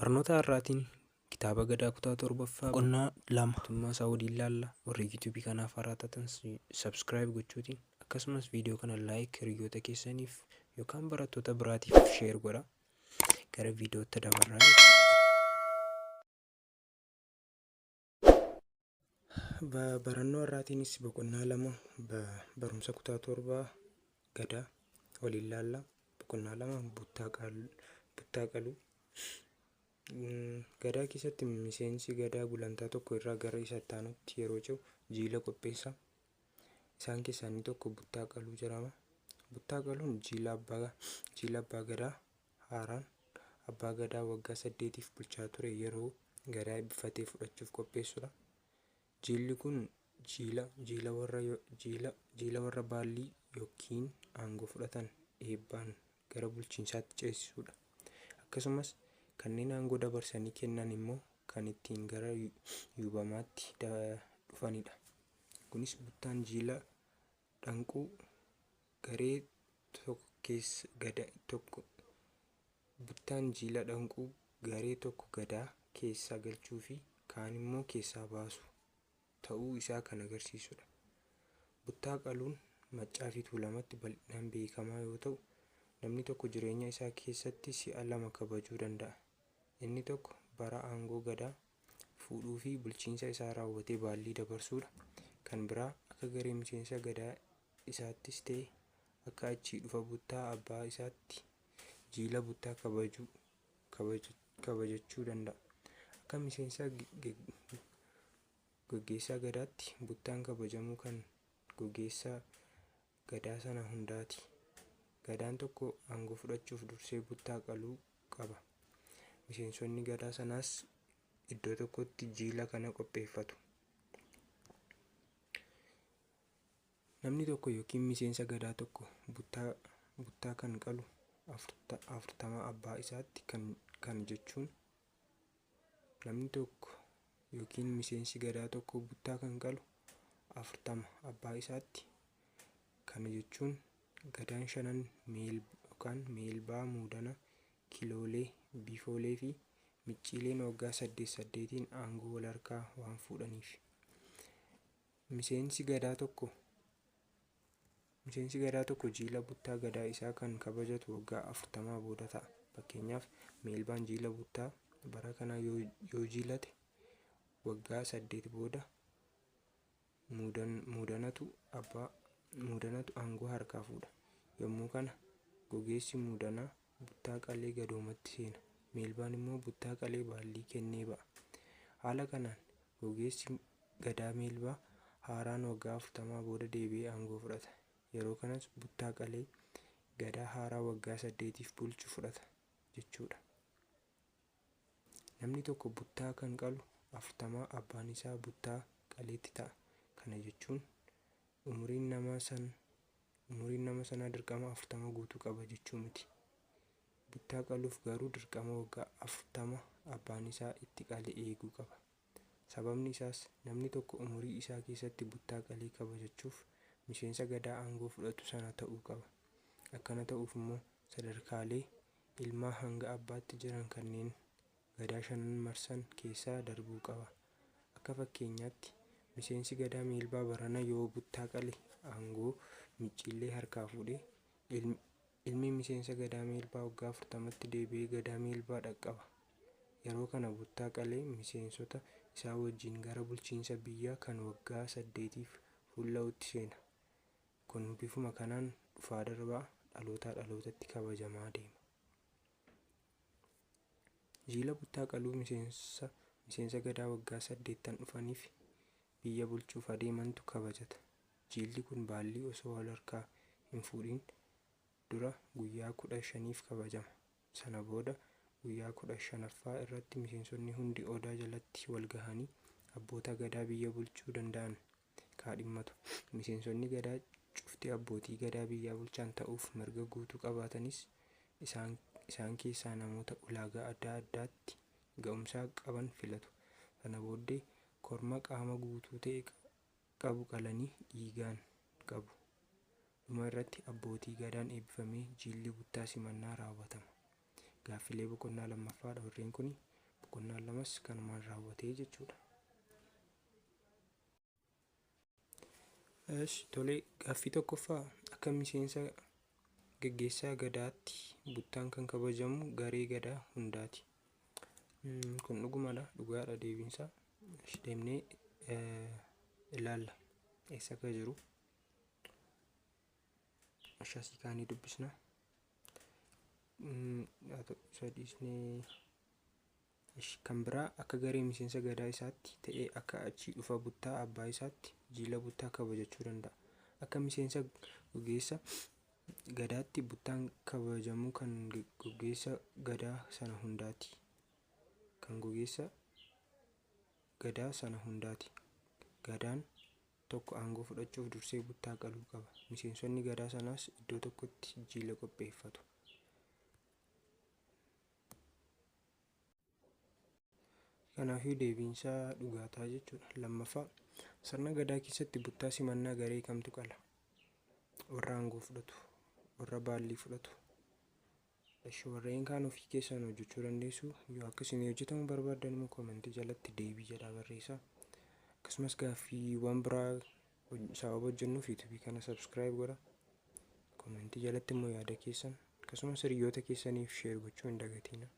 Barnoota har'aatiin kitaaba Gadaa kutaa 7ffaa boqonnaa 2 tummaa isaa waliin ilaalla. Warri YouTube kanaaf haaraa taatan subscribe gochuutiin akkasumas viidiyoo kana like hiriyoota keessaniif yookaan barattoota biraatiif share godha. Gara viidiyootti dabarraa. Barannoo har'aatiinis boqonnaa 2 barumsa kutaa 7 Gadaa waliin ilaalla. Boqonnaa 2 buttaa qaluu. Gadaa keessatti miseensi gadaa gulantaa tokko irraa gara isa itti aanutti yeroo ce'u jiila qopheessa. Isaan keessaa inni tokko buttaa qaluu jedhama. Buttaa qaluun jiila abbaa gadaa haaraan abbaa gadaa waggaa 8f bulchaa ture yeroo gadaa eebbifatee fudhachuuf qopheessudha. Jiilli kun jiila warra baallii yookiin aangoo fudhatan eebbaan gara bulchiinsaatti ceesisudha. Akkasumas kanneen aangoo dabarsanii kennan immoo kan ittiin gara yuubamaatti dhufanidha. Kunis buttaan jiila dhanquu garee tokko gadaa keessa galchuu fi kaan immoo keessaa baasu ta'uu isaa kan agarsiisudha. Buttaa qaluun maccaa fi tuulamatti bal'inaan beekamaa yoo ta'u, namni tokko jireenya isaa keessatti si'a 2 kabajuu danda'a. Inni tokko bara aangoo gadaa fuudhuu fi bulchiinsa isaa raawwatee baallii dabarsuudha. Kan biraa akka garee miseensa gadaa isaattis ta'e akka achii dhufa buttaa abbaa isaatti jiila buttaa kabajachuu danda'a. Akka miseensa gaggeessaa gadaatti buttaan kabajamuu kan gaggeessaa gadaa sana hundaati. Gadaan tokko aangoo fudhachuuf dursee buttaa qaluu qaba. Miseensonni gadaa sanaas iddoo tokkotti jiila kana qopheeffatu. Namni tokko yookiin miseensa gadaa tokko buttaa kan qalu 40 abbaa isaatti kan jechuun namni tokko yookiin miseensi gadaa tokko buttaa kan qalu 40 abbaa isaatti kana jechuun gadaan 5 meelbaa muudana kiloolee bifoolee fi micciileen waggaa 8 aangoo wal harkaa waan fuudhaniif. Miseensi gadaa tokko jiila buttaa gadaa isaa kan kabajatu waggaa 40 booda ta'a. Fakkeenyaaf meelbaan jiila buttaa bara kanaa yoo jiilate waggaa 8 booda muudanatu aangoo harkaa fuudha. Yommuu kana gogeessi muudanaa buttaa qalee gadoomatti seena. Meelbaan immoo buttaa qalee baallii kennee ba'a. Haala kanaan gogeessi gadaa meelbaa haaraan waggaa 40 booda deebi'ee aangoo fudhata. Yeroo kanas buttaa qalee gadaa haaraa waggaa 8f bulchu fudhata jechuudha. Namni tokko buttaa kan qalu 40 abbaan isaa buttaa qaleetti ta'a. Kana jechuun umuriin nama sanaa dirqama 40 guutuu qaba jechuu miti. Buttaa qaluuf garuu dirqama waggaa 40 abbaan isaa itti qale eeguu qaba. Sababni isaas namni tokko umurii isaa keessatti buttaa qalee kabajachuuf miseensa gadaa aangoo fudhatu sana ta'uu qaba. Akkana ta'uuf immoo sadarkaalee ilmaa hanga abbaatti jiran kanneen gadaa 5 marsan keessaa darbuu qaba. Akka fakkeenyaatti miseensi gadaa meelbaa barana yoo buttaa qale aangoo micciillee harkaa fuudhee ilmi miseensa gadaa meelbaa waggaa 40tti deebi'ee gadaa meelbaa dhaqqaba. Yeroo kana buttaa qalee miseensota isaa wajjin gara bulchiinsa biyyaa kan waggaa 8f fuulla'uutti seena. Kun bifuma kanaan dhufaa darbaa dhalootaa dhalootatti kabajamaa deema. Jiila buttaa qaluu miseensa gadaa waggaa 8 dhufaniif biyya bulchuuf adeemantu kabajata. Jiilli kun baallii osoo wal harkaa hin fuudhin dura guyyaa 15f kabajama. Sana booda guyyaa 15ffaa irratti miseensonni hundi odaa jalatti wal gahanii abboota gadaa biyya bulchuu danda'an kaadhimmatu. Miseensonni gadaa cufti abbootii gadaa biyyaa bulchan ta'uuf mirga guutuu qabaatanis isaan keessaa namoota ulaagaa adda addaatti ga'umsa qaban filatu. Sana booddee korma qaama guutuu ta'e qabu qalanii dhiigaan qabu. Dhuma irratti abbootii gadaan eebbifamee jiilli buttaa simannaa raawwatama. gaaffilee boqonnaa lammaffaadha warreen kun. Boqonnaan lamas kanumaan raawwatee jechuudha. Tolee, gaaffii tokkoffaa akka miseensa gaggeessaa gadaatti buttaan kan kabajamu garee gadaa hundaati. Kun dhugumadha, dhugaadha deebiinsaa. Deemnee ilaalla eessa akka jiru. Ashaasii kaanii dubbisna. Kan biraa akka garee miseensa gadaa isaatti ta'ee akka achii dhufa buttaa abbaa isaatti jiila buttaa kabajachuu danda'a. Akka miseensa gaggeessaa gadaatti buttaan kabajamu kan gaggeessaa gadaa sana hundaati. Gadaan tokko aangoo fudhachuuf dursee buttaa qaluu qaba. Miseensonni gadaa sanaas iddoo tokkotti jiila qopheeffatu. Kanaafuu deebiinsaa dhugaataa jechuudha. Lammaffaa, sirna gadaa keessatti buttaa simannaa garee kamtu qala? Warra aangoo fudhatu, warra baallii fudhatu. Warreen kaan ofii keessan hojjechuu dandeessu. Yoo akkasiin hojjetamuu barbaaddan immoo koomentii jalatti deebii jedhaa barreessaa. Akkasumas gaaffiiwwan biraa sababa hojjennuuf yuutuubii kana subscribe godhaa. Koomentii jalatti immoo yaada keessan akkasumas hiriyoota keessaniif sheer gochuu hin dagatinaa.